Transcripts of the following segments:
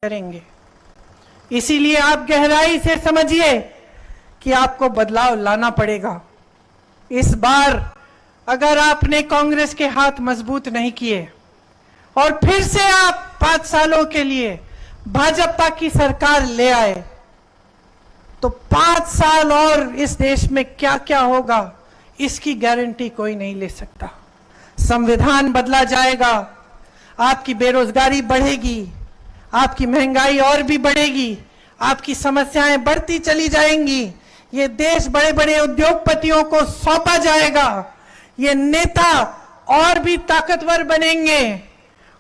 करेंगे। इसीलिए आप गहराई से समझिए कि आपको बदलाव लाना पड़ेगा। इस बार अगर आपने कांग्रेस के हाथ मजबूत नहीं किए और फिर से आप 5 सालों के लिए भाजपा की सरकार ले आए तो 5 साल और इस देश में क्या क्या होगा इसकी गारंटी कोई नहीं ले सकता। संविधान बदला जाएगा, आपकी बेरोजगारी बढ़ेगी, आपकी महंगाई और भी बढ़ेगी, आपकी समस्याएं बढ़ती चली जाएंगी। ये देश बड़े बड़े उद्योगपतियों को सौंपा जाएगा। ये नेता और भी ताकतवर बनेंगे,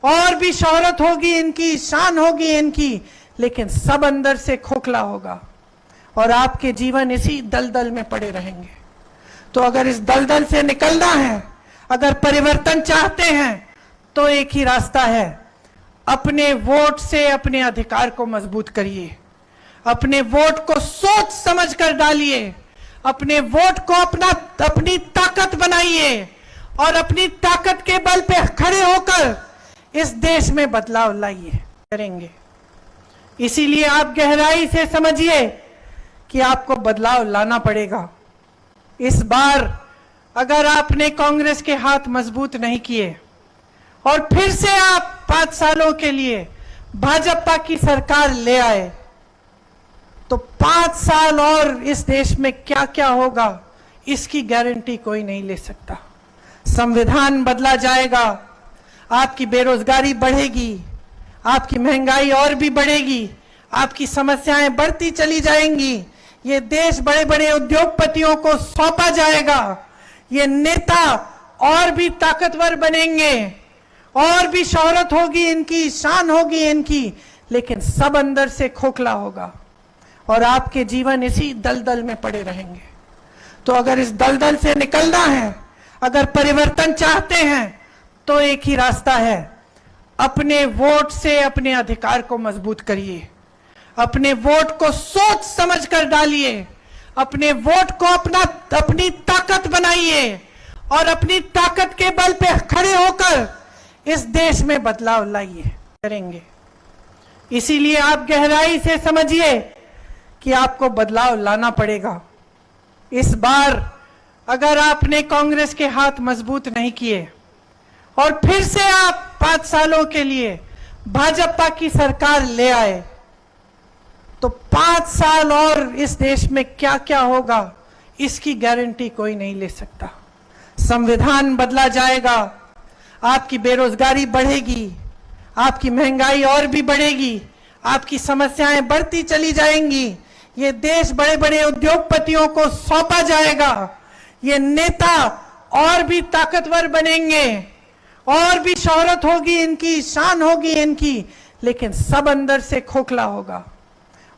और भी शोहरत होगी इनकी, शान होगी इनकी, लेकिन सब अंदर से खोखला होगा और आपके जीवन इसी दलदल में पड़े रहेंगे। तो अगर इस दलदल से निकलना है, अगर परिवर्तन चाहते हैं तो एक ही रास्ता है, अपने वोट से अपने अधिकार को मजबूत करिए। अपने वोट को सोच समझ कर डालिए, अपने वोट को अपनी ताकत बनाइए और अपनी ताकत के बल पे खड़े होकर इस देश में बदलाव लाइए। करेंगे। इसीलिए आप गहराई से समझिए कि आपको बदलाव लाना पड़ेगा। इस बार अगर आपने कांग्रेस के हाथ मजबूत नहीं किए और फिर से आप 5 सालों के लिए भाजपा की सरकार ले आए तो 5 साल और इस देश में क्या क्या होगा इसकी गारंटी कोई नहीं ले सकता। संविधान बदला जाएगा, आपकी बेरोजगारी बढ़ेगी, आपकी महंगाई और भी बढ़ेगी, आपकी समस्याएं बढ़ती चली जाएंगी। ये देश बड़े बड़े उद्योगपतियों को सौंपा जाएगा। ये नेता और भी ताकतवर बनेंगे, और भी शोहरत होगी इनकी, शान होगी इनकी, लेकिन सब अंदर से खोखला होगा और आपके जीवन इसी दलदल में पड़े रहेंगे। तो अगर इस दलदल से निकलना है, अगर परिवर्तन चाहते हैं तो एक ही रास्ता है, अपने वोट से अपने अधिकार को मजबूत करिए। अपने वोट को सोच समझ कर डालिए, अपने वोट को अपनी ताकत बनाइए और अपनी ताकत के बल पे खड़े होकर इस देश में बदलाव लाइए। करेंगे। इसीलिए आप गहराई से समझिए कि आपको बदलाव लाना पड़ेगा। इस बार अगर आपने कांग्रेस के हाथ मजबूत नहीं किए और फिर से आप 5 सालों के लिए भाजपा की सरकार ले आए तो 5 साल और इस देश में क्या क्या होगा इसकी गारंटी कोई नहीं ले सकता। संविधान बदला जाएगा, आपकी बेरोजगारी बढ़ेगी, आपकी महंगाई और भी बढ़ेगी, आपकी समस्याएं बढ़ती चली जाएंगी। ये देश बड़े बड़े उद्योगपतियों को सौंपा जाएगा। ये नेता और भी ताकतवर बनेंगे, और भी शोहरत होगी इनकी, शान होगी इनकी, लेकिन सब अंदर से खोखला होगा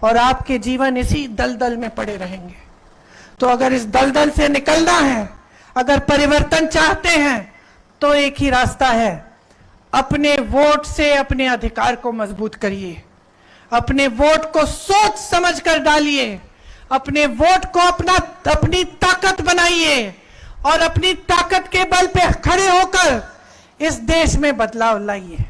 और आपके जीवन इसी दलदल में पड़े रहेंगे। तो अगर इस दलदल से निकलना है, अगर परिवर्तन चाहते हैं तो एक ही रास्ता है, अपने वोट से अपने अधिकार को मजबूत करिए। अपने वोट को सोच समझ कर डालिए, अपने वोट को अपनी ताकत बनाइए और अपनी ताकत के बल पे खड़े होकर इस देश में बदलाव लाइए।